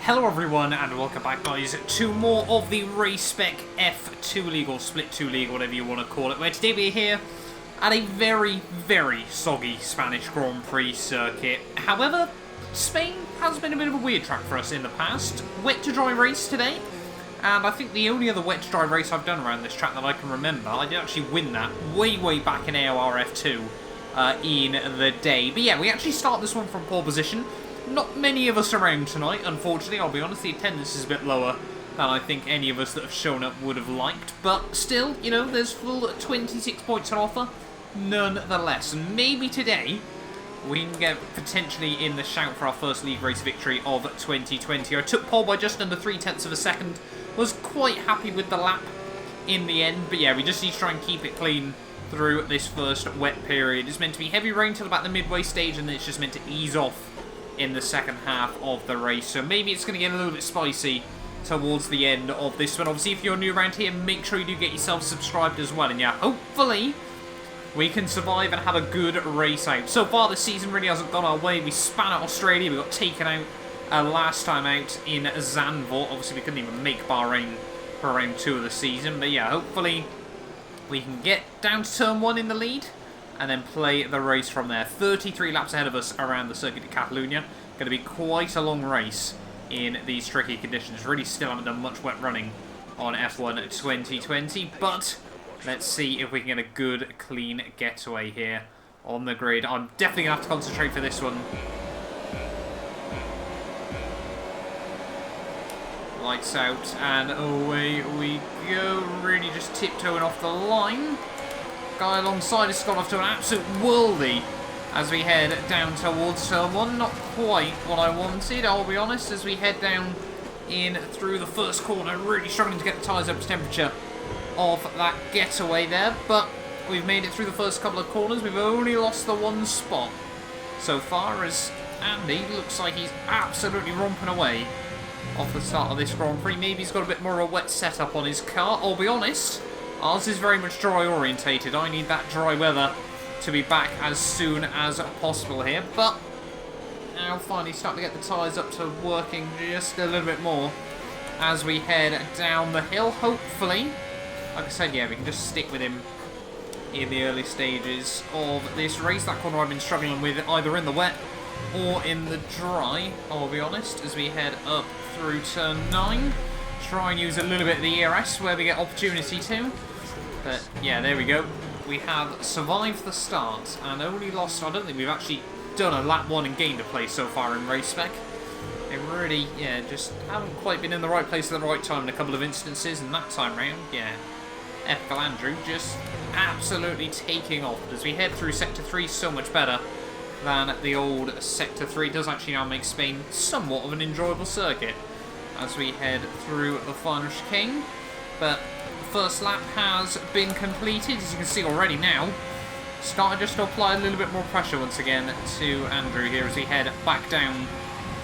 Hello everyone and welcome back guys to more of the Racespec F2 League or Split 2 League, whatever you want to call it, where today we're here at a very, very soggy Spanish Grand Prix circuit. However, Spain has been a bit of a weird track for us in the past. Wet to dry race today, and I think the only other wet to dry race I've done around this track that I can remember, I did actually win that way back in AOR F2 in the day. But yeah, we actually start this one from pole position. Not many of us around tonight, unfortunately. I'll be honest, the attendance is a bit lower than I think any of us that have shown up would have liked. But still, you know, there's full 26 points on offer, nonetheless. And maybe today we can get potentially in the shout for our first league race victory of 2020. I took pole by just under 0.3 of a second. Was quite happy with the lap in the end. But yeah, we just need to try and keep it clean through this first wet period. It's meant to be heavy rain till about the midway stage, and then it's just meant to ease off in the second half of the race. So maybe it's going to get a little bit spicy towards the end of this one. Obviously, if you're new around here, make sure you do get yourself subscribed as well. And yeah, hopefully we can survive and have a good race out. So far, this season really hasn't gone our way. We span out Australia. We got taken out last time out in Zandvoort. Obviously, we couldn't even make Bahrain for round 2 of the season. But yeah, hopefully we can get down to turn 1 in the lead and then play the race from there. 33 laps ahead of us around the circuit of Catalonia. Going to be quite a long race in these tricky conditions. Really still haven't done much wet running on F1 2020, but let's see if we can get a good, clean getaway here on the grid. I'm definitely going to have to concentrate for this one. Lights out, and away we go. Really just tiptoeing off the line. Guy alongside has got off to an absolute worldie as we head down towards turn 1. Not quite what I wanted, I'll be honest, as we head down in through the first corner. Really struggling to get the tyres up to temperature of that getaway there, but we've made it through the first couple of corners. We've only lost the one spot so far, as Andy looks like he's absolutely romping away off the start of this Grand Prix. Maybe he's got a bit more of a wet setup on his car. I'll be honest, ours is very much dry orientated. I need that dry weather to be back as soon as possible here. But now finally starting to get the tyres up to working just a little bit more as we head down the hill. Hopefully, like I said, yeah, we can just stick with him in the early stages of this race. That corner I've been struggling with either in the wet or in the dry, I'll be honest, as we head up through turn 9. Try and use a little bit of the ERS where we get opportunity to. But yeah, there we go. We have survived the start and only lost, I don't think we've actually done a lap 1 and gained a place so far in Racespec. They really, yeah, just haven't quite been in the right place at the right time in a couple of instances, and that time round, yeah, Ethical Andrew just absolutely taking off. As we head through Sector 3, so much better than the old Sector 3. It does actually now make Spain somewhat of an enjoyable circuit as we head through the final chicane. But the first lap has been completed, as you can see already now. Starting just to apply a little bit more pressure once again to Andrew here as we head back down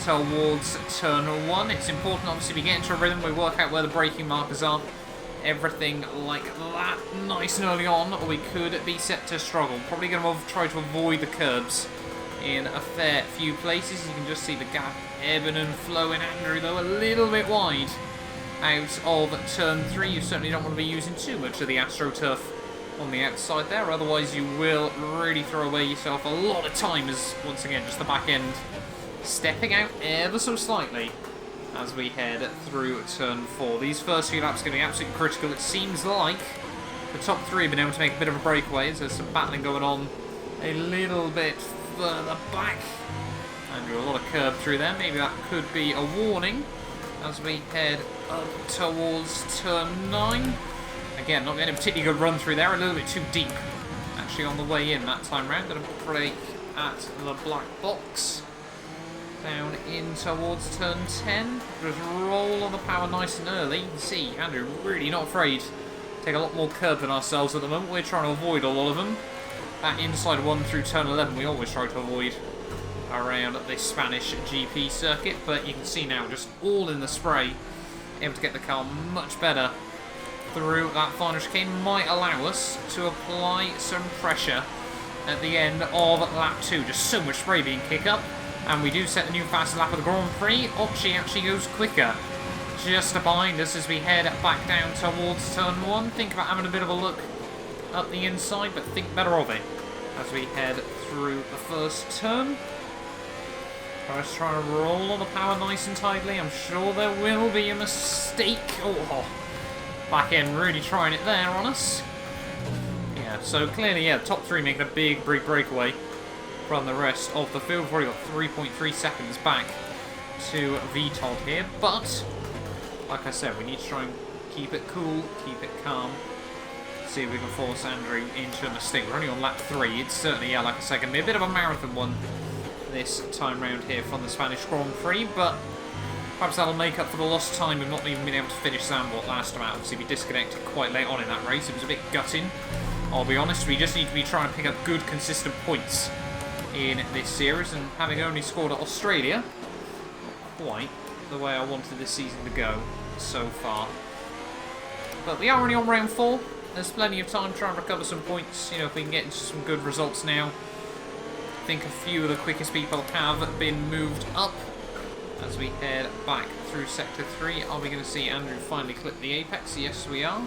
towards turn 1. It's important, obviously, we get into a rhythm, we work out where the braking markers are, everything like that, nice and early on, or we could be set to struggle. Probably going to try to avoid the curbs in a fair few places. You can just see the gap ebbing and flowing. Andrew, though, a little bit wide out of turn 3. You certainly don't want to be using too much of the AstroTurf on the outside there, otherwise you will really throw away yourself a lot of time, as once again just the back end stepping out ever so slightly as we head through turn 4. These first few laps are going to be absolutely critical. It seems like the top 3 have been able to make a bit of a breakaway, as there's some battling going on a little bit further back. Andrew, a lot of curb through there. Maybe that could be a warning as we head up towards turn 9. Again, not getting a particularly good run through there. A little bit too deep, actually, on the way in that time round. Going to brake at the black box. Down in towards turn 10. Just roll on the power nice and early. You can see Andrew really not afraid. Take a lot more curb than ourselves at the moment. We're trying to avoid a lot of them. That inside one through turn 11 we always try to avoid around this Spanish GP circuit. But you can see now just all in the spray. Able to get the car much better through that final chicane. Might allow us to apply some pressure at the end of lap 2. Just so much spray being kicked up. And we do set the new fastest lap of the Grand Prix. Aussie actually goes quicker. Just behind us as we head back down towards turn 1. Think about having a bit of a look up the inside, but think better of it as we head through the first turn. Let's try to roll on the power nice and tightly. I'm sure there will be a mistake. Oh, back end really trying it there on us. Yeah, so clearly, yeah, top 3 making a big breakaway from the rest of the field. We've already got 3.3 seconds back to VTOD here, but like I said, we need to try and keep it cool, keep it calm. See if we can force Andrew into a mistake. We're only on lap 3. It's certainly, yeah, like I said, going to be a bit of a marathon one this time round here from the Spanish Grand Prix, but perhaps that'll make up for the lost time of not even being able to finish Zandvoort last time out. Obviously, we disconnected quite late on in that race. It was a bit gutting, I'll be honest. We just need to be trying to pick up good, consistent points in this series, and having only scored at Australia, not quite the way I wanted this season to go so far. But we are only on round 4. There's plenty of time to try and recover some points. You know, if we can get into some good results now. I think a few of the quickest people have been moved up as we head back through Sector 3. Are we going to see Andrew finally clip the apex? Yes, we are.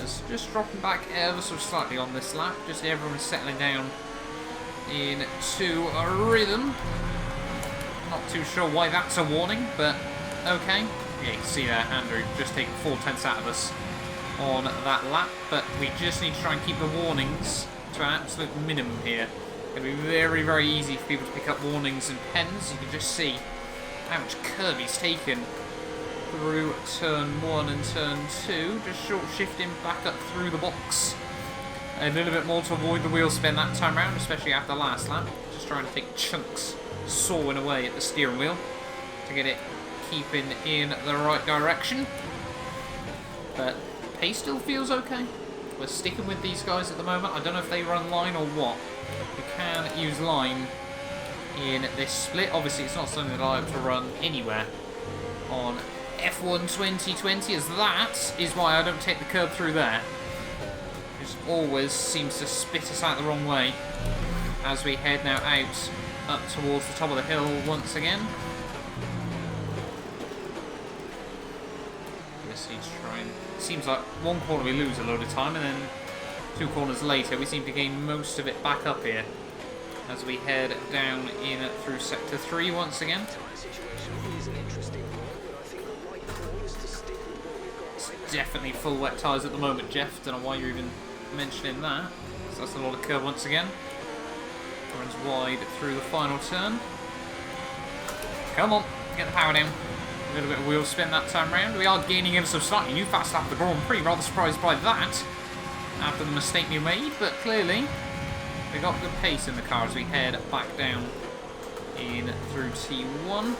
It's just dropping back ever so slightly on this lap. Just everyone settling down into a rhythm. Not too sure why that's a warning, but okay. Yeah, you can see there, Andrew just taking 4/10 out of us on that lap, but we just need to try and keep the warnings to an absolute minimum here. It's going to be very, very easy for people to pick up warnings and pens. You can just see how much curb he's taken through turn 1 and turn 2, just short shifting back up through the box. A little bit more to avoid the wheel spin that time round, especially after the last lap. Just trying to take chunks, sawing away at the steering wheel to get it keeping in the right direction. But pace still feels okay. We're sticking with these guys at the moment. I don't know if they run line or what. We can use line in this split. Obviously, it's not something that I have to run anywhere on F1 2020, as that is why I don't take the curb through there. It always seems to spit us out the wrong way as we head now out up towards the top of the hill once again. Just need to try and... It seems like one corner we lose a load of time, and then 2 corners later we seem to gain most of it back up here as we head down in through Sector 3 once again. It's definitely full wet tyres at the moment, Jeff. Don't know why you're even mentioning that. So that's a lot of curve once again. Runs wide through the final turn. Come on, get the power down. A little bit of wheel spin that time round. We are gaining ever so slightly. New fast lap of the Grand Prix. Rather surprised by that after the mistake we made, but clearly we got good pace in the car as we head back down in through T1.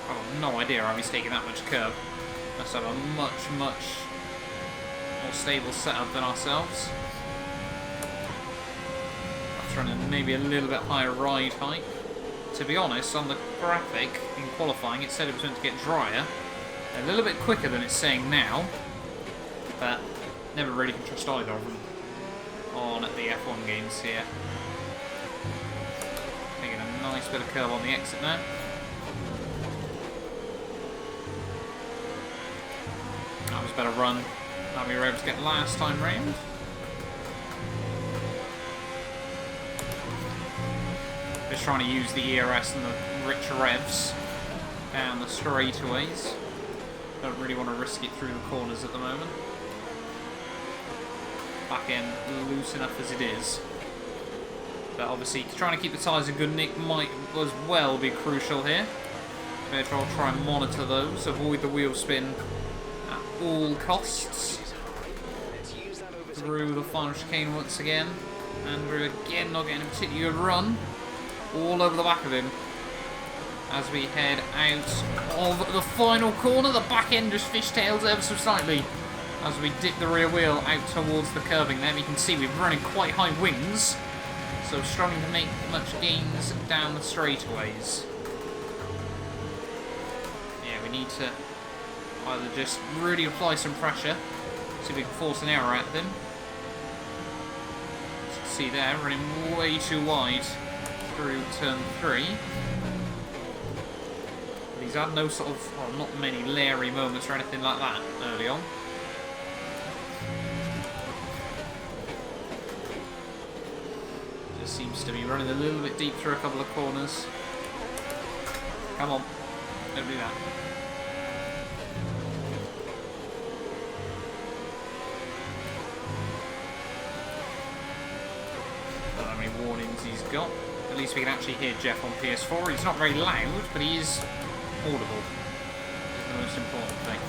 I've got no idea how he's taking that much curb. Must have a much more stable setup than ourselves. That's running maybe a little bit higher ride height. To be honest, on the graphic in qualifying, it said it was going to get drier. A little bit quicker than it's saying now, but never really can trust either of them on the F1 games here. Making a nice bit of curve on the exit there. That was a better run than we were able to get last time round. Just trying to use the ERS and the rich revs down the straightaways. Don't really want to risk it through the corners at the moment. Back end loose enough as it is. But obviously trying to keep the tyres in good nick might as well be crucial here. Better I'll try and monitor those, avoid the wheel spin at all costs. Through the final chicane once again. Andrew again not getting a particularly good run. All over the back of him as we head out of the final corner. The back end just fishtails ever so slightly as we dip the rear wheel out towards the curbing there. You can see we're running quite high wings, so struggling to make much gains down the straightaways. Yeah, we need to either just really apply some pressure, see if we can force an error out of him. As you can see there, running way too wide through turn 3. But he's had no sort of, well, not many leery moments or anything like that early on. Just seems to be running a little bit deep through a couple of corners. Come on, don't do that. Don't know how many warnings he's got. At least we can actually hear Jeff on PS4. He's not very loud, but he is audible. That's the most important thing.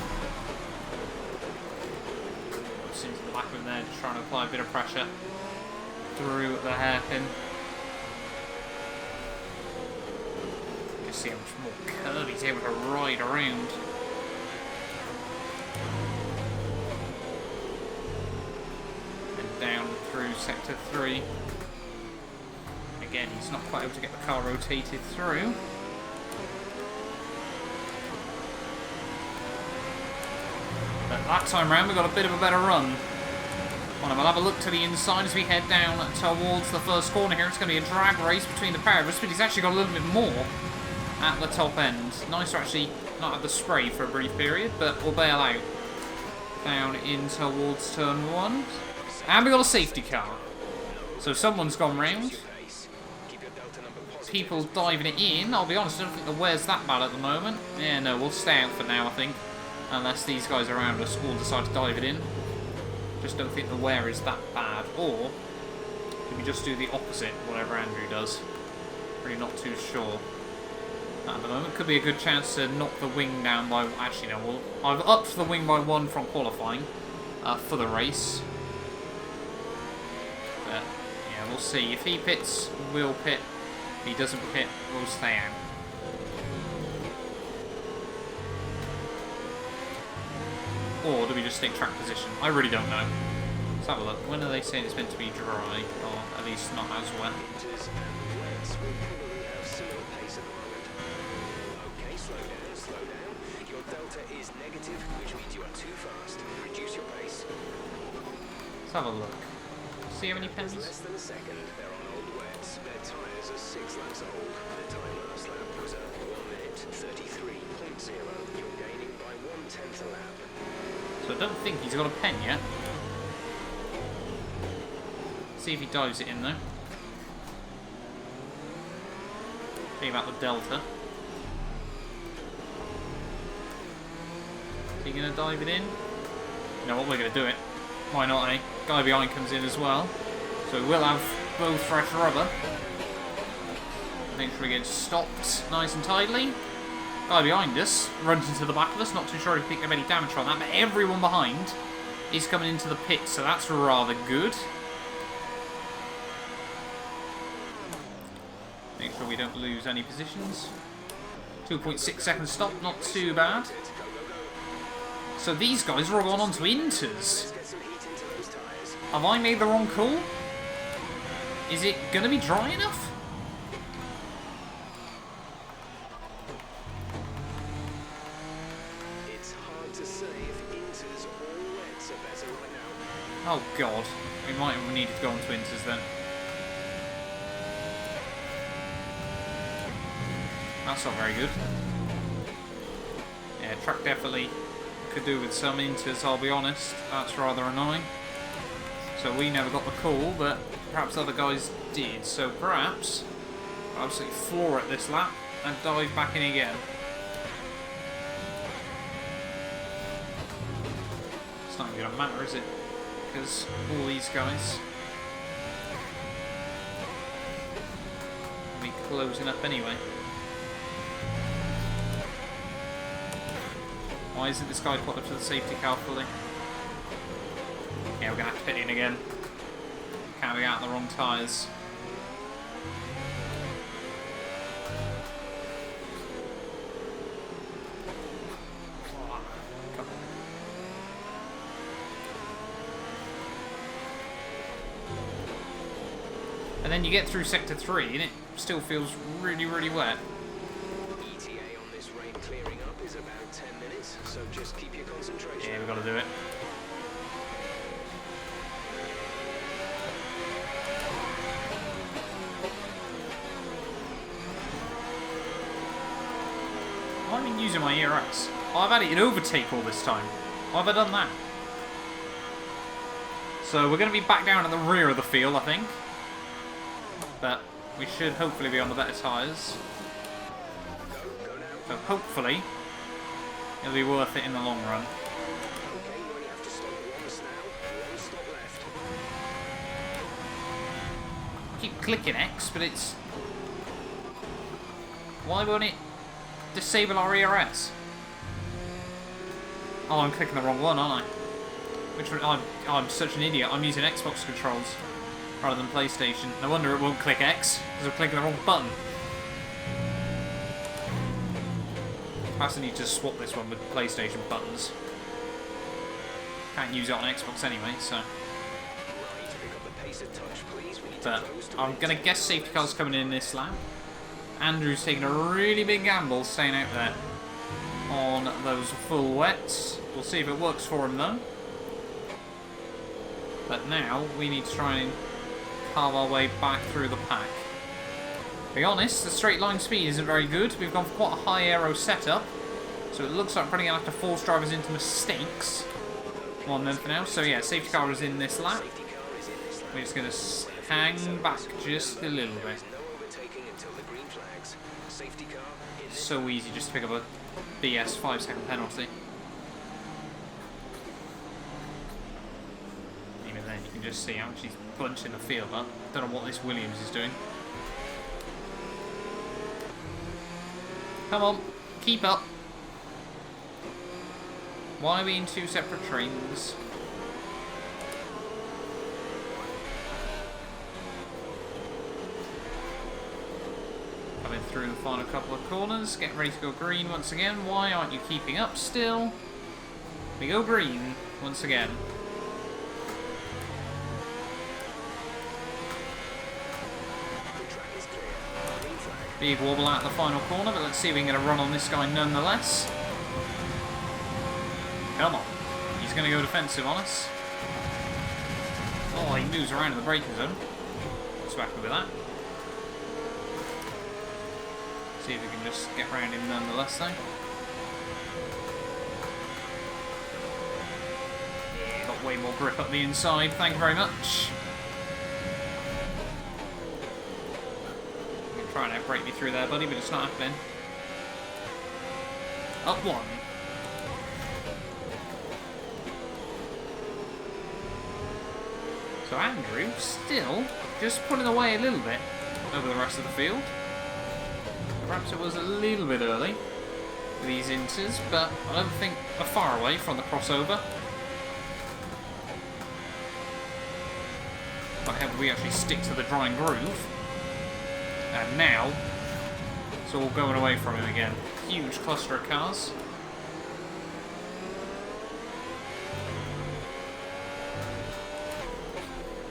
Just into the back of him there, just trying to apply a bit of pressure through the hairpin. See how much more curve he's able to ride around. And down through sector 3. Again, he's not quite able to get the car rotated through. But that time round, we've got a bit of a better run. Well, we'll have a look to the inside as we head down towards the first corner here. It's going to be a drag race between the pair of us, but he's actually got a little bit more at the top end. Nice to actually not have the spray for a brief period, but we'll bail out. Down in towards turn 1. And we got a safety car. So someone's gone round. People diving it in. I'll be honest, I don't think the wear's that bad at the moment. Yeah, no, we'll stay out for now, I think. Unless these guys around us all decide to dive it in. Just don't think the wear is that bad. Or, did we just do the opposite, whatever Andrew does? Really not too sure. At the moment, could be a good chance to knock the wing down by... Actually, no, I've upped the wing by 1 from qualifying for the race. But, yeah, we'll see. If he pits, we'll pit. If he doesn't pit, we'll stay out. Or do we just take track position? I really don't know. Let's have a look. When are they saying it's meant to be dry? Or at least not as wet? Let's have a look. See how many pennies? Less than a second. They're on old wets. Their tyres are 6 laps old. The time last lap was a 1 minute 33.0. You're gaining by 1/10 a lap. So I don't think he's got a pen yet. See if he dives it in though. See about the delta. Is he going to dive it in? You know what, we're going to do it. Why not, eh? Guy behind comes in as well. So we'll have both fresh rubber. Make sure we get stopped nice and tidily. Guy behind us runs into the back of us. Not too sure if he picked up any damage from that, but everyone behind is coming into the pit, so that's rather good. Make sure we don't lose any positions. 2.6 seconds stop, not too bad. So these guys are all gone on to Inters. Have I made the wrong call? Is it going to be dry enough? It's hard to say if Inters or wets are better right now. Oh god, we might have needed to go on to Inters then. That's not very good. Yeah, track definitely could do with some Inters, I'll be honest. That's rather annoying. So we never got the call, but perhaps other guys did. So perhaps I'll absolutely floor it this lap and dive back in again. It's not going to matter, is it? Because all these guys will be closing up anyway. Why isn't this guy put up to the safety car fully? Yeah, we're going to have to pit in again. Can't be out the wrong tyres. And then you get through sector 3 and it still feels really, really wet. ETA on this rain clearing up is about 10 minutes, so just keep your concentration. Yeah, we've got to do it. I've been using my ERS. Oh, I've had it in overtake all this time. Why have I done that? So we're going to be back down at the rear of the field, I think. But we should hopefully be on the better tyres. So hopefully it'll be worth it in the long run. I keep clicking X, but it's... Why won't it disable our ERS? Oh, I'm clicking the wrong one, aren't I? Which one? I'm such an idiot. I'm using Xbox controls rather than PlayStation. No wonder it won't click X, because I'm clicking the wrong button. Perhaps I need to swap this one with PlayStation buttons. Can't use it on Xbox anyway, so... But I'm going to guess safety car's coming in this lap. Andrew's taking a really big gamble staying out there on those full wets. We'll see if it works for him though. But now we need to try and carve our way back through the pack. To be honest, the straight line speed isn't very good. We've gone for quite a high aero setup, so it looks like we're probably going to have to force drivers into mistakes more than anything else. So yeah, safety car is in this lap. We're just going to hang back just a little bit. So easy just to pick up a BS 5-second penalty. Even then you can just see how much he's bunched in the field. I don't know what this Williams is doing. Come on, keep up. Why are we in two separate trains? Coming through the final couple of corners, getting ready to go green once again. Why aren't you keeping up still? We go green once again. Big wobble out the final corner, but let's see if we can get a run on this guy nonetheless. Come on. He's going to go defensive on us. Oh, he moves around in the braking zone. What's happy with that? See if we can just get around him nonetheless though. Yeah, got way more grip up the inside, thank you very much. You're trying to outbrake me through there, buddy, but it's not happening. Up one. So Andrew still just pulling away a little bit over the rest of the field. Perhaps it was a little bit early with these inters, but I don't think they're far away from the crossover. But how do we actually stick to the drawing groove? And now it's all going away from him again. Huge cluster of cars.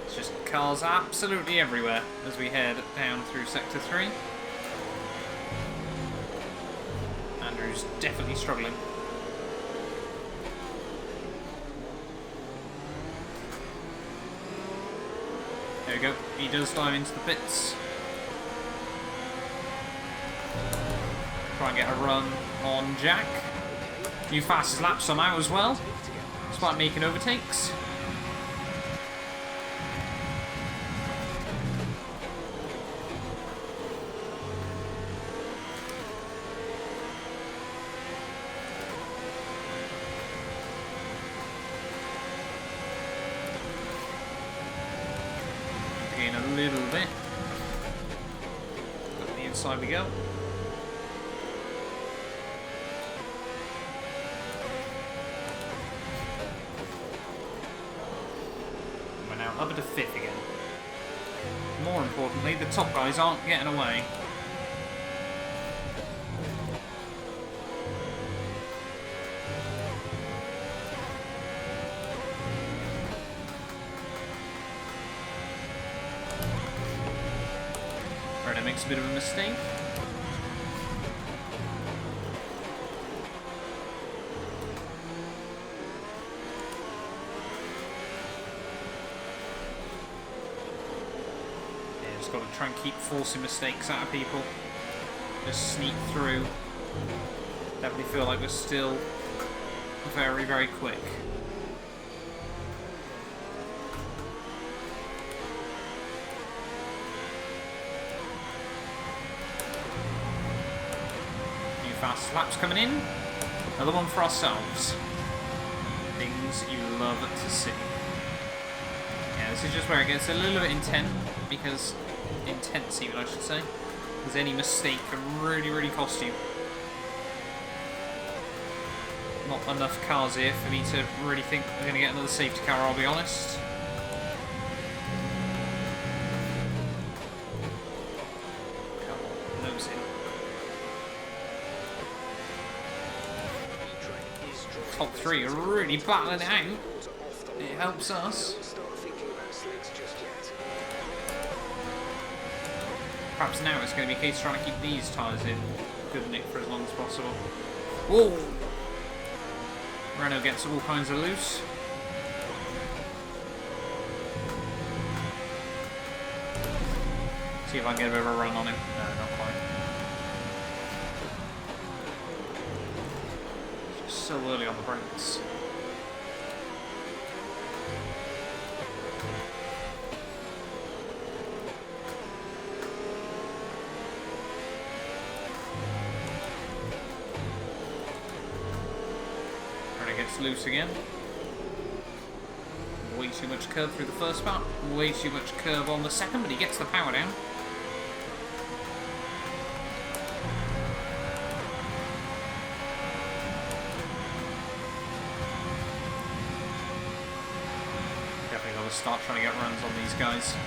It's just cars absolutely everywhere as we head down through Sector 3. Andrew's definitely struggling. There we go. He does dive into the pits. Try and get a run on Jack. New fastest lap somehow as well, despite making overtakes. Gain a little bit. Up the inside we go. Up to 5th again. More importantly, the top guys aren't getting away. Renault makes a bit of a mistake. Got to try and keep forcing mistakes out of people. Just sneak through. Definitely feel like we're still very, very quick. New fast laps coming in. Another one for ourselves. Things you love to see. Yeah, this is just where it gets a little bit intense, because I should say. Because any mistake can really, really cost you. Not enough cars here for me to really think we're going to get another safety car, I'll be honest. Come on, nose in. Top three are really battling it out. It helps us. Perhaps now it's going to be a case of trying to keep these tyres in good nick for as long as possible. Whoa! Renault gets all kinds of loose. See if I can get a bit of a run on him. No, not quite. Just so early on the brakes. Gets loose again. Way too much curve through the first part. Way too much curve on the second, but he gets the power down. Definitely got to start trying to get runs on these guys.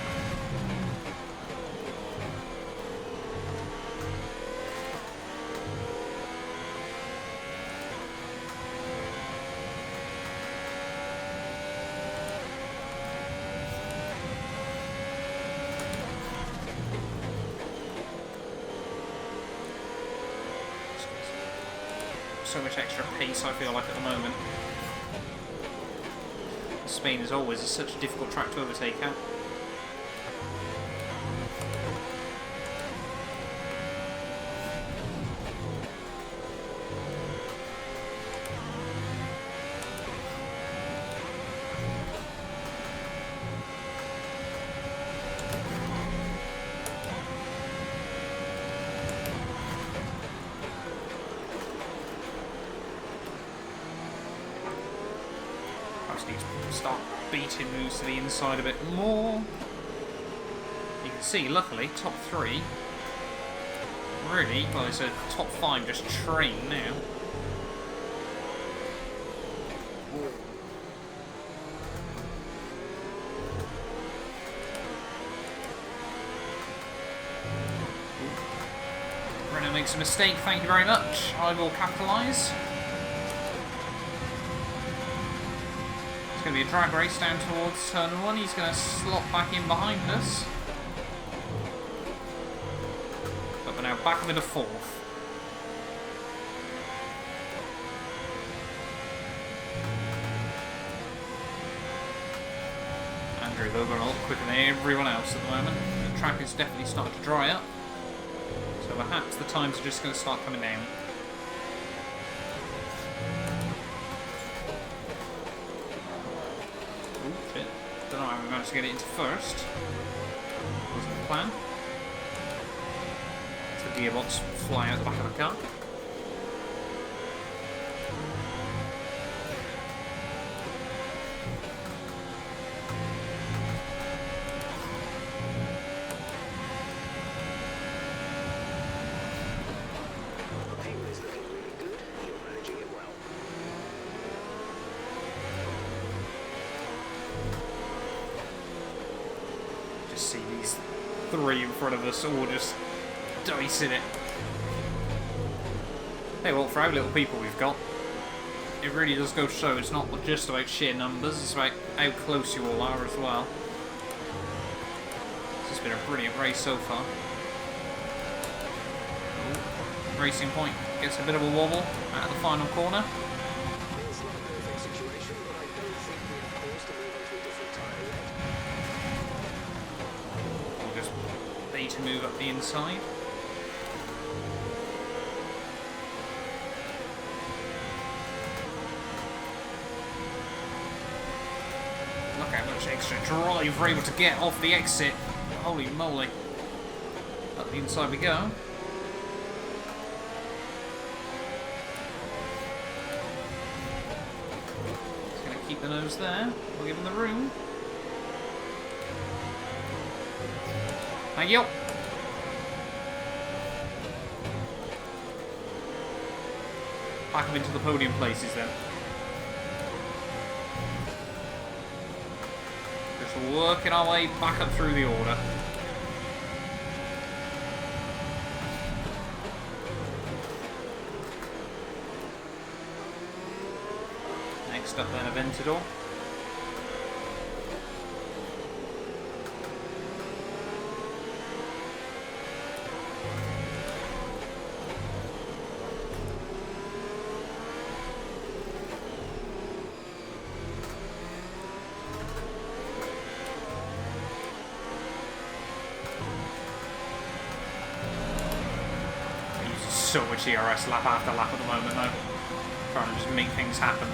So much extra pace I feel like at the moment. Spain is always such a difficult track to overtake at. Start beating moves to the inside a bit more. You can see, luckily, top three. Really, well, it's a top five just train now. Renault makes a mistake, thank you very much. I will capitalise. It's going to be a drag race down towards turn one. He's going to slot back in behind us. But we're now back into fourth. Andrew, though, going a lot quicker than everyone else at the moment. The track is definitely starting to dry up. So perhaps the times are just going to start coming down. Don't know how we managed to get it into first. Wasn't the plan. So gearbox fly out the back of the car. See these three in front of us all just dicing it. Hey, well, for how little people we've got, it really does go to show it's not just about sheer numbers, it's about how close you all are as well. This has been a brilliant race so far. Ooh. Racing Point gets a bit of a wobble at the final corner. To move up the inside. Look how much extra drive we're able to get off the exit. Holy moly. Up the inside we go. Just going to keep the nose there. We'll give him the room. Thank you. Back him into the podium places then. Just working our way back up through the order. Next up then, Aventador. So much ERS lap after lap at the moment though. Trying to just make things happen.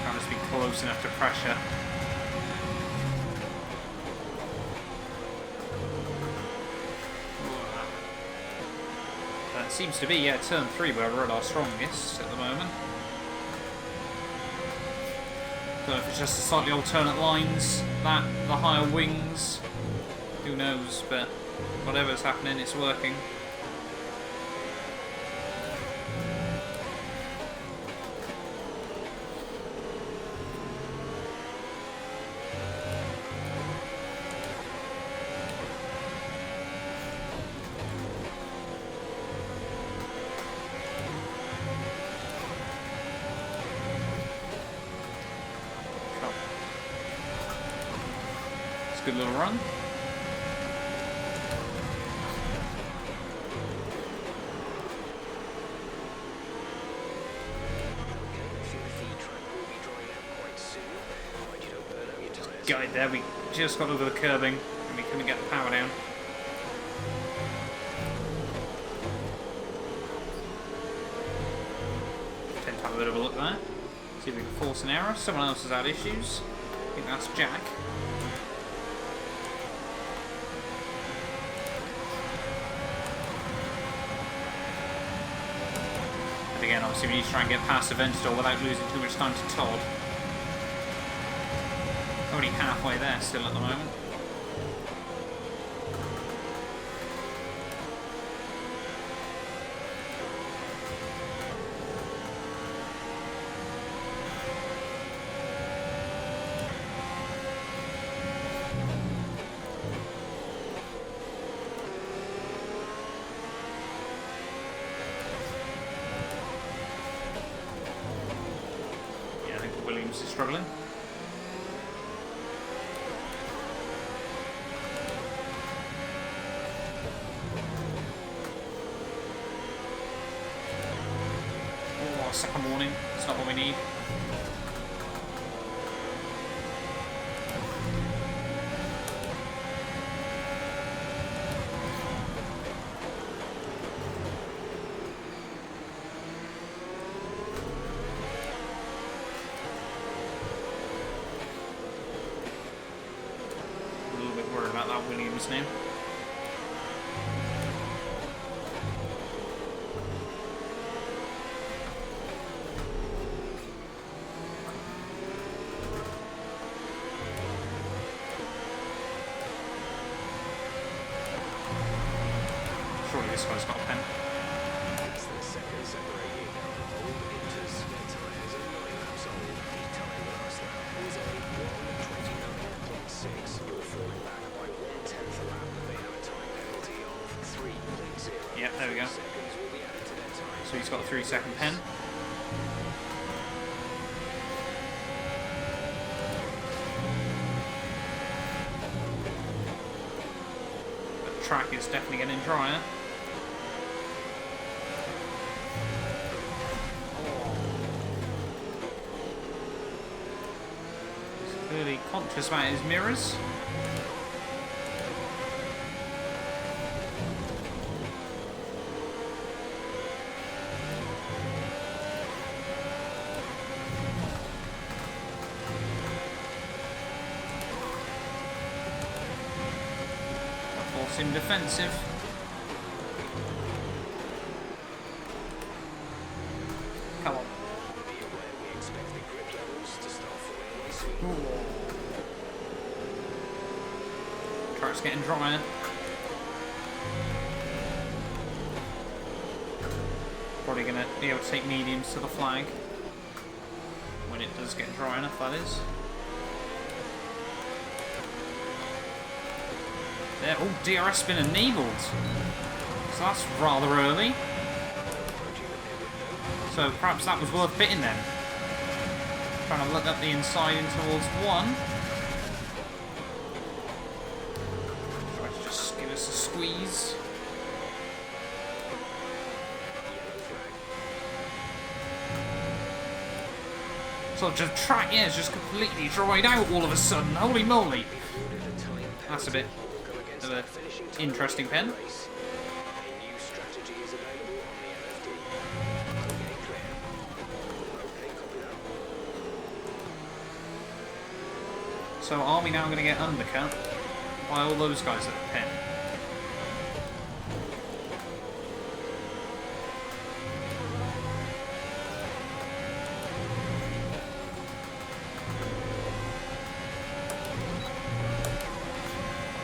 Trying to just be close enough to pressure. That seems to be, yeah, turn 3 where we're at our strongest at the moment. Don't know if it's just the slightly alternate lines, that, the higher wings. Who knows, but whatever's happening, it's working. Good little run. Guide there, we just got over the curbing and we couldn't get the power down. Tend to have a bit of a look there. See if we can force an error. Someone else has had issues. I think that's Jack. Again, obviously we need to try and get past Aventador without losing too much time to Todd. Only halfway there still at the moment. Williams is struggling. Oh, second warning. It's not what we need. Williams' name. Surely this guy's got a pen. Yep, there we go. So he's got a 3-second pen. The track is definitely getting drier. He's clearly conscious about his mirrors. Force him defensive. Come on. Track's getting drier. Probably going to be able to take mediums to the flag. When it does get dry enough, that is. There. Oh, DRS been enabled. So that's rather early. So perhaps that was worth pitting then. Trying to look up the inside in towards 1. Try to just give us a squeeze. So the track, yeah, is just completely dried out all of a sudden. Holy moly. That's a bit of an interesting pen. So are we now going to get undercut by all those guys at the pen?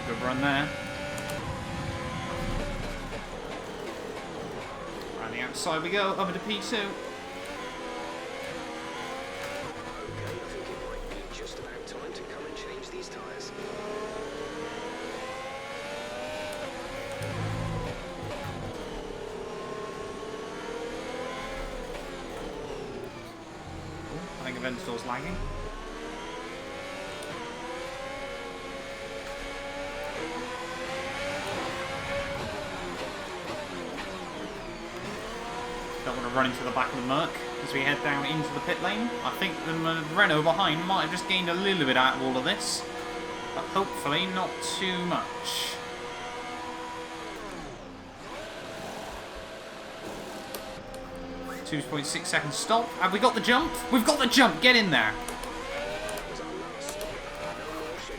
Good run there. Around the outside we go, up into P2. I think Aventador's lagging. Don't want to run into the back of the Merc as we head down into the pit lane. I think the Renault behind might have just gained a little bit out of all of this, but hopefully not too much. .6 seconds stop. Have we got the jump? We've got the jump! Get in there!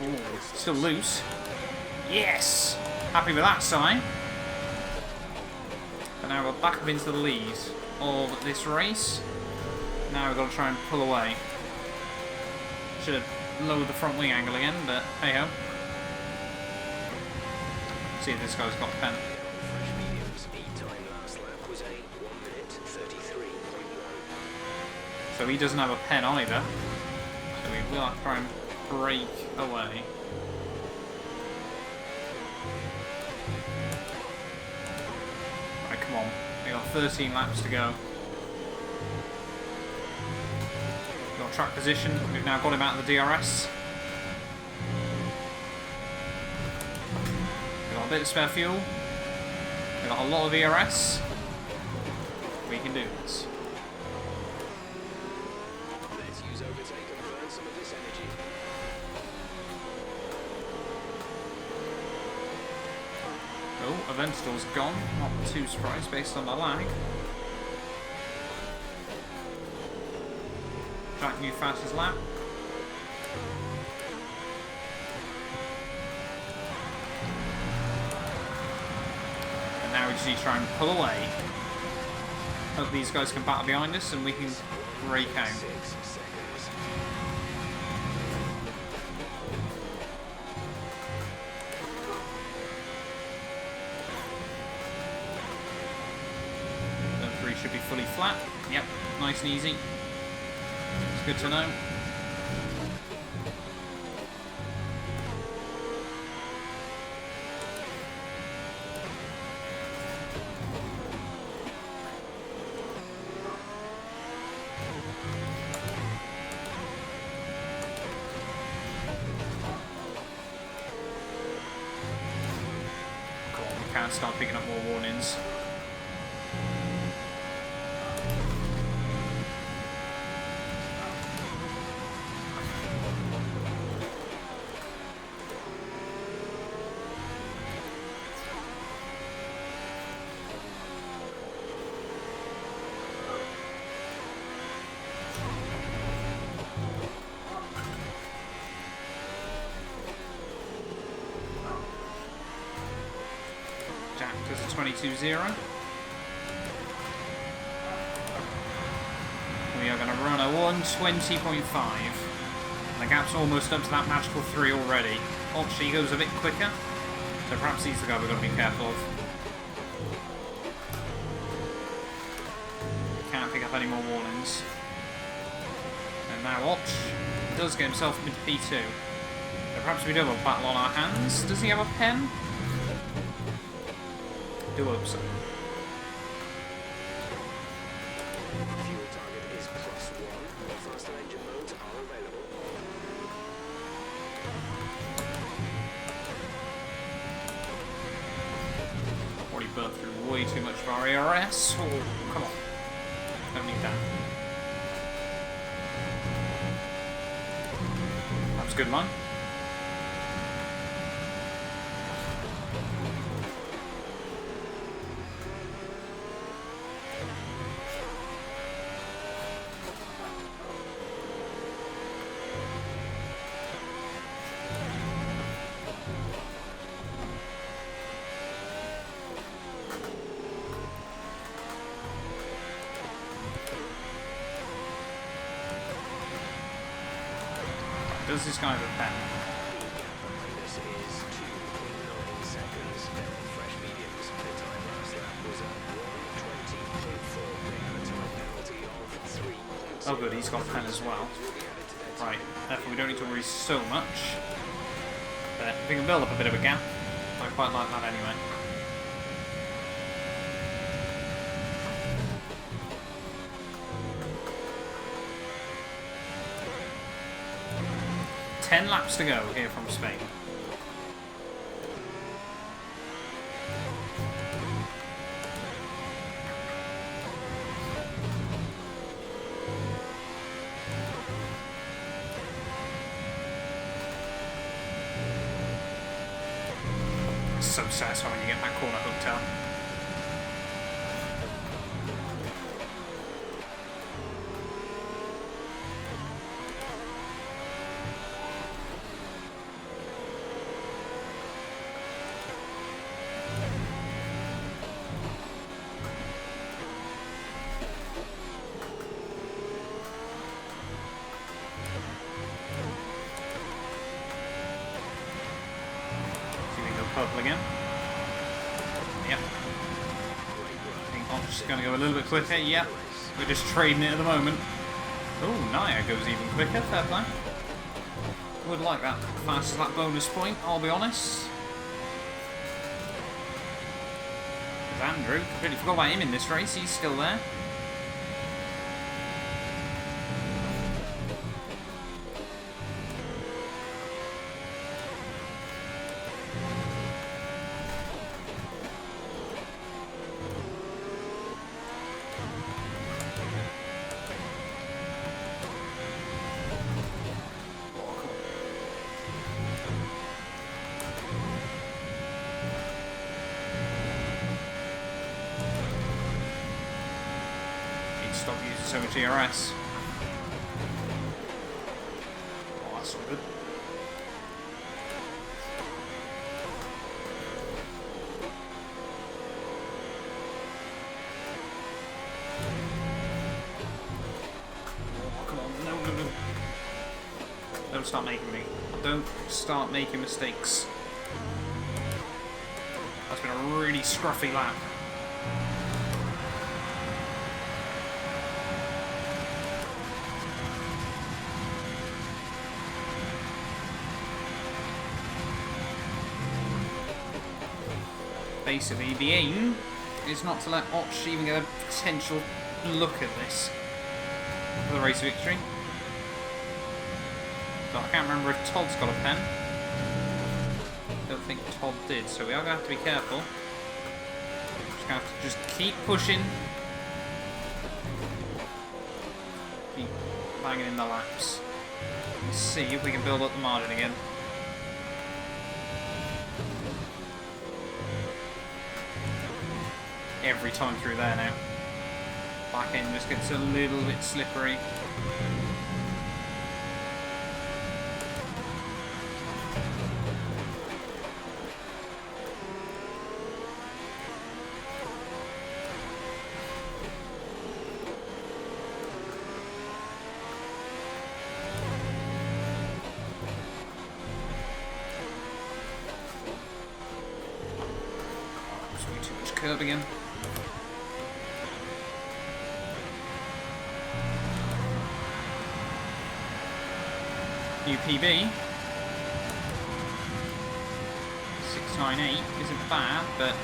Ooh, still loose. Yes! Happy with that sign. But now we're back up into the lead of this race. Now we've got to try and pull away. Should have lowered the front wing angle again, but hey ho. See if this guy's got pen. So he doesn't have a pen either. So we will have to try and break away. Right, come on. We got 13 laps to go. We've got track position. We've now got him out of the DRS. We've got a bit of spare fuel. We've got a lot of ERS. We can do this. Oh, Aventador's gone. Not too surprised based on the lag. Jack new fastest lap. And now we just need to try and pull away. Hope these guys can battle behind us and we can break out. Should be fully flat. Yep, nice and easy. It's good to know. Come on, we can start picking up more warnings. 22.0. We are going to run a 1:20.5. The gap's almost up to that magical 3 already. Aussie goes a bit quicker, so perhaps he's the guy we've got to be careful of. Can't pick up any more warnings. And now Watch does get himself into P2. So perhaps we do have a battle on our hands. Does he have a pen? Do hope so. Fuel target is +1. Faster engine modes are available. Already burnt through way too much of our ARS. Oh, come on. Don't need that. That was a good line. Does this guy have a pen? This is 2.9 seconds. Fresh mediums. The time last lap was at 1:20.4. They had a time penalty of 3. Oh good, he's got a pen as well. Right, therefore we don't need to worry so much. But if we can build up a bit of a gap, I quite like that anyway. Ten laps to go here from Spain. So satisfying when you get that corner hooked up. Purple again. Yep. I think I'm just going to go a little bit quicker. Yep. We're just trading it at the moment. Oh, Naya goes even quicker. Fair play. Would like that fast lap bonus point, I'll be honest. There's Andrew. Completely forgot about him in this race. He's still there. Stop using so much ERS. Oh, that's all good. Oh, come on. No, no, no. Don't start making me. Don't start making mistakes. That's been a really scruffy lap. Basically, the aim is not to let Otch even get a potential look at this for the race victory. But I can't remember if Todd's got a pen. I don't think Todd did, so we are going to have to be careful. Just going to have to just keep pushing. Keep banging in the laps. Let's see if we can build up the margin again. Every time through there now. Back end just gets a little bit slippery. curb again. UPB 698 isn't bad, but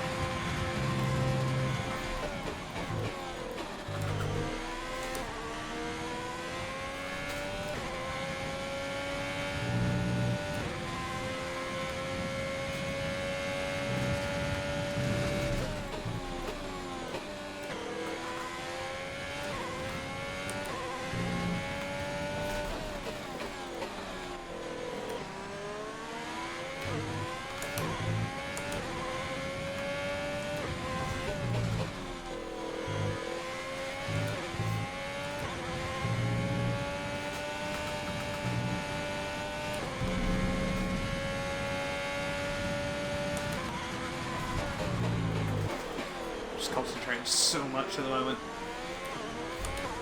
concentrating so much at the moment.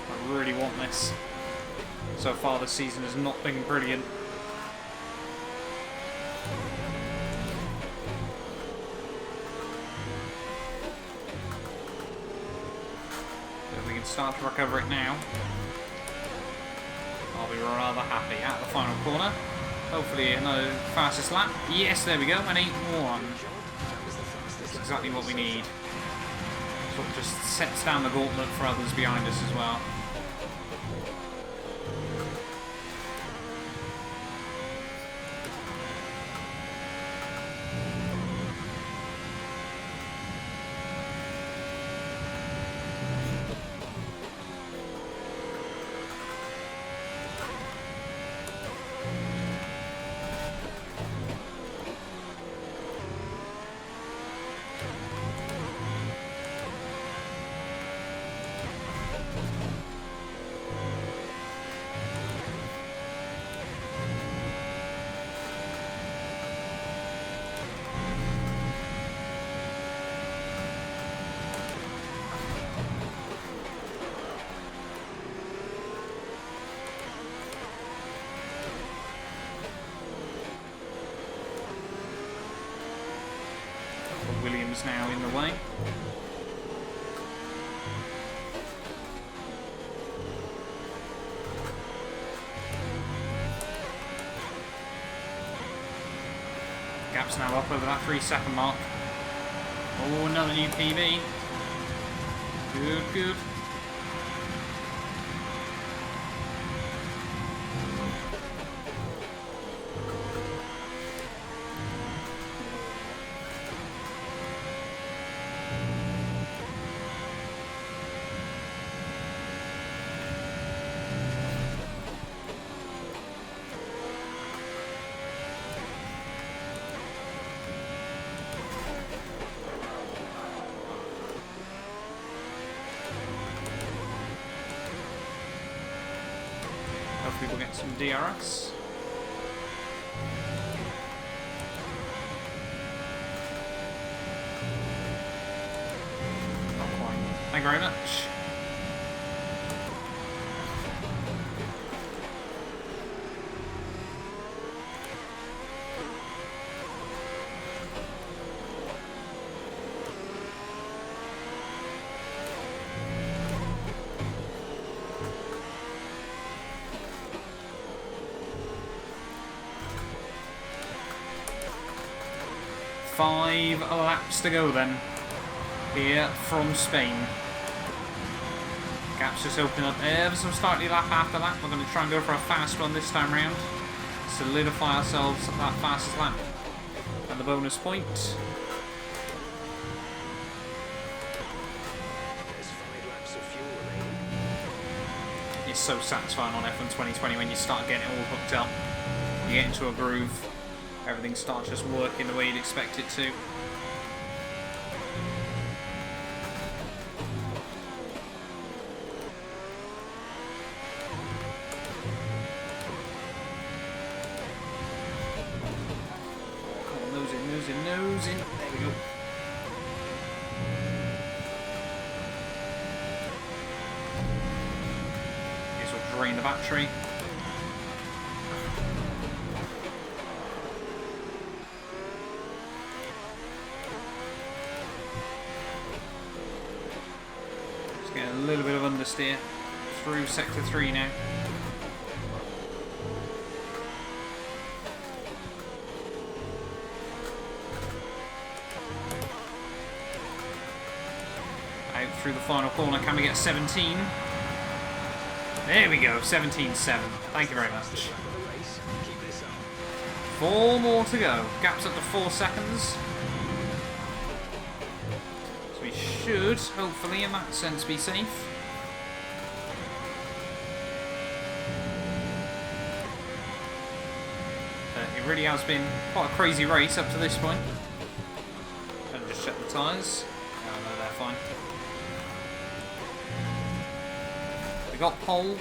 I really want this. So far this season has not been brilliant. If we can start to recover it now, I'll be rather happy. At the final corner, hopefully another fastest lap. Yes, there we go, an 8-1. That's exactly what we need. Sort of just sets down the gauntlet for others behind us as well. Williams now in the way. Gap's now up over that 3-second mark. Oh, another new PB. Good, good. Hopefully we'll get some DRS. Not quite. Thank you very much. Five laps to go then, here from Spain. Gap's just opening up ever so slightly lap after lap. We're going to try and go for a fast one this time round. Solidify ourselves at that fastest lap. And the bonus point. There's 5 laps of fuel remaining. It's so satisfying on F1 2020 when you start getting it all hooked up. You get into a groove. Everything starts just working the way you'd expect it to. Come on, nose in, nose in, nose in. There we go. This will drain the battery. understeer through Sector 3 now. Out through the final corner. Can we get 17? There we go, 17.7. Thank you very much. 4 more to go. Gap's up to 4 seconds. So we should, hopefully, in that sense, be safe. It really has been quite a crazy race up to this point. And just check the tyres. Oh no, they're fine. We got pole.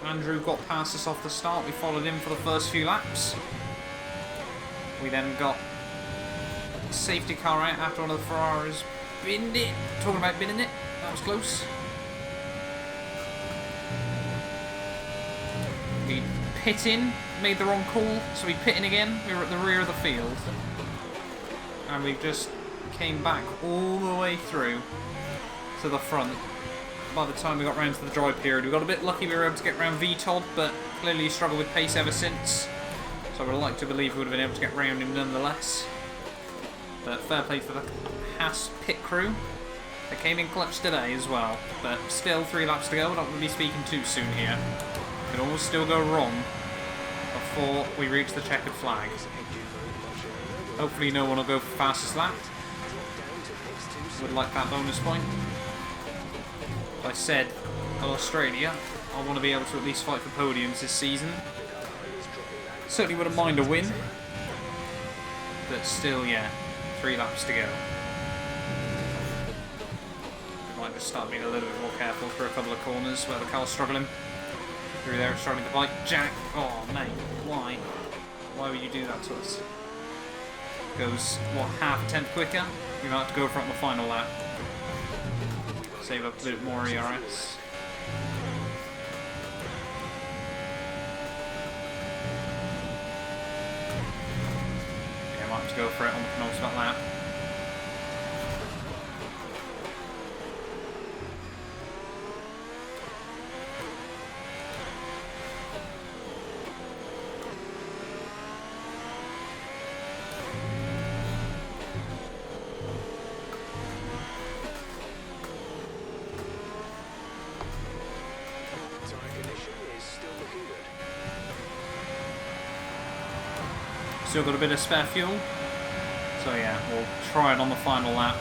Andrew got past us off the start. We followed him for the first few laps. We then got safety car out after one of the Ferraris binned it. Talking about binning it. That was close. We pit in. Made the wrong call. So we pit in again. We were at the rear of the field. And we just came back all the way through to the front. By the time we got round to the dry period, we got a bit lucky we were able to get round VTOD, but clearly he struggled with pace ever since. So I would like to believe we would have been able to get round him nonetheless. But fair play to the Haas pit crew. They came in clutch today as well. But still 3 laps to go. I don't want to be speaking too soon here. Could always still go wrong before we reach the checkered flag. Hopefully no one will go for fastest lap. Would like that bonus point. I said, Australia, I want to be able to at least fight for podiums this season. Certainly wouldn't mind a win. But still, yeah, 3 laps to go. We might just start being a little bit more careful for a couple of corners where the car's struggling. Through there, struggling to bite. Jack! Oh, mate, why? Why would you do that to us? Goes, what, half a tenth quicker? We might have to go for it on the final lap. Save up a bit more ERS. Yeah, I might have to go for it on the penultimate lap. Still got a bit of spare fuel, so yeah, we'll try it on the final lap.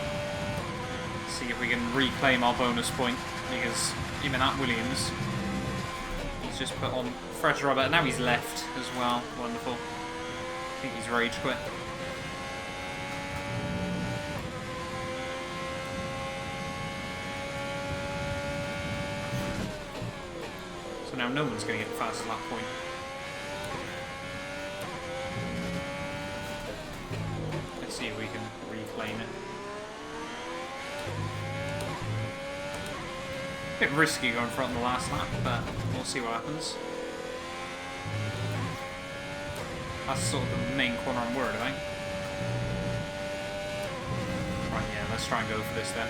See if we can reclaim our bonus point, because even at Williams, he's just put on fresh rubber, and now he's left as well. Wonderful. I think he's rage quit. So now no one's going to get the fastest lap point. See if we can reclaim it. A bit risky going front the last lap, but we'll see what happens. That's sort of the main corner I'm worried about. Right, yeah, let's try and go for this then.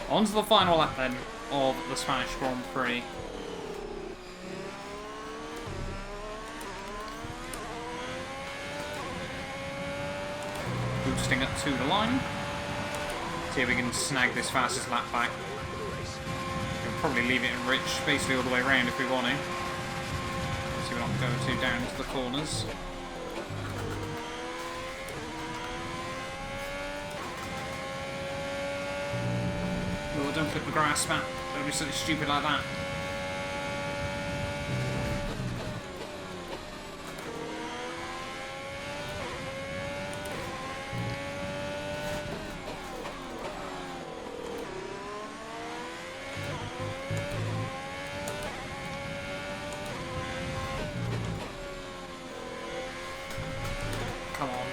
On to the final lap then of the Spanish Grand Prix. Boosting up to the line. See if we can snag this fastest lap back. We'll probably leave it in rich basically all the way around if we want to. So we're not going too down into the corners. Oh, don't clip the grass, Matt. Don't do something stupid like that. Come on.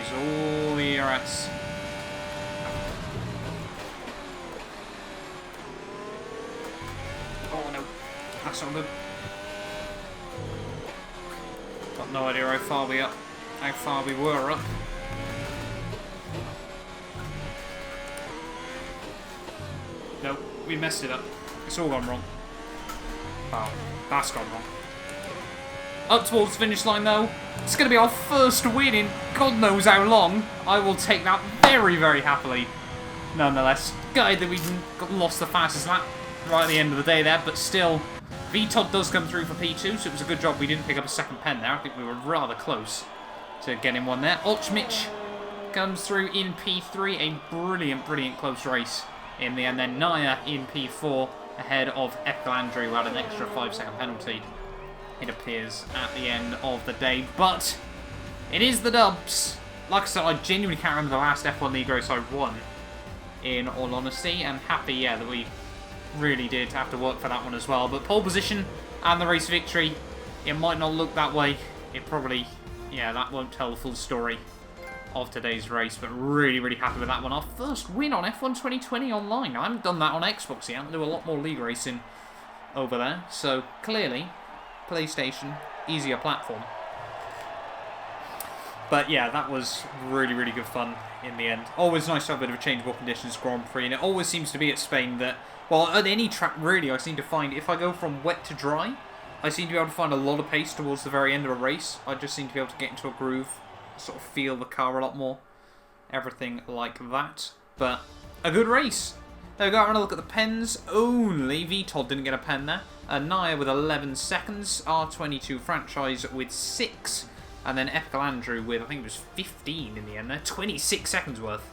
use all the ERS. Oh no, that's not good. Got no idea how far we were up. Nope, we messed it up. It's all gone wrong. Wow, that's gone wrong. Up towards the finish line though. It's going to be our first win in God knows how long. I will take that very, very happily. Nonetheless, gutted that we lost the fastest lap right at the end of the day there, but still, VTOD does come through for P2, so it was a good job we didn't pick up a second pen there. I think we were rather close to getting one there. Olchmich comes through in P3, a brilliant, brilliant close race in the end. Then Naya in P4 ahead of Ekalandri, who had an extra 5-second penalty, it appears, at the end of the day. But it is the dubs. Like I said, I genuinely can't remember the last F1 League race I won, in all honesty, and happy, yeah, that we really did have to work for that one as well. But pole position and the race victory, it might not look that way. It probably, yeah, that won't tell the full story of today's race, but really, really happy with that one. Our first win on F1 2020 online. I haven't done that on Xbox yet. I do a lot more league racing over there, so clearly PlayStation, easier platform. But yeah, that was really, really good fun in the end. Always nice to have a bit of a changeable conditions Grand Prix, and it always seems to be at Spain that, well, at any track really, I seem to find if I go from wet to dry, I seem to be able to find a lot of pace towards the very end of a race. I just seem to be able to get into a groove, sort of feel the car a lot more, everything like that. But a good race. There we go, having a look at the pens. Only VTOD didn't get a pen there. Naya with 11 seconds, R22 franchise with 6, and then Ekalandri with, I think it was 15 in the end there, 26 seconds worth.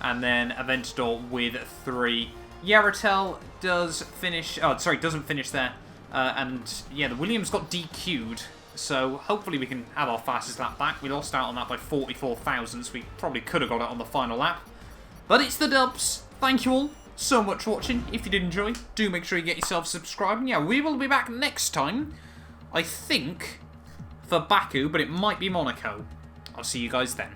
And then Aventador with 3. Yaratel does finish, doesn't finish there. And yeah, the Williams got DQ'd, so hopefully we can have our fastest lap back. We lost out on that by 44 thousandths. We probably could have got it on the final lap. But it's the dubs. Thank you all so much for watching. If you did enjoy, do make sure you get yourself subscribed. And yeah, we will be back next time, I think, for Baku, but it might be Monaco. I'll see you guys then.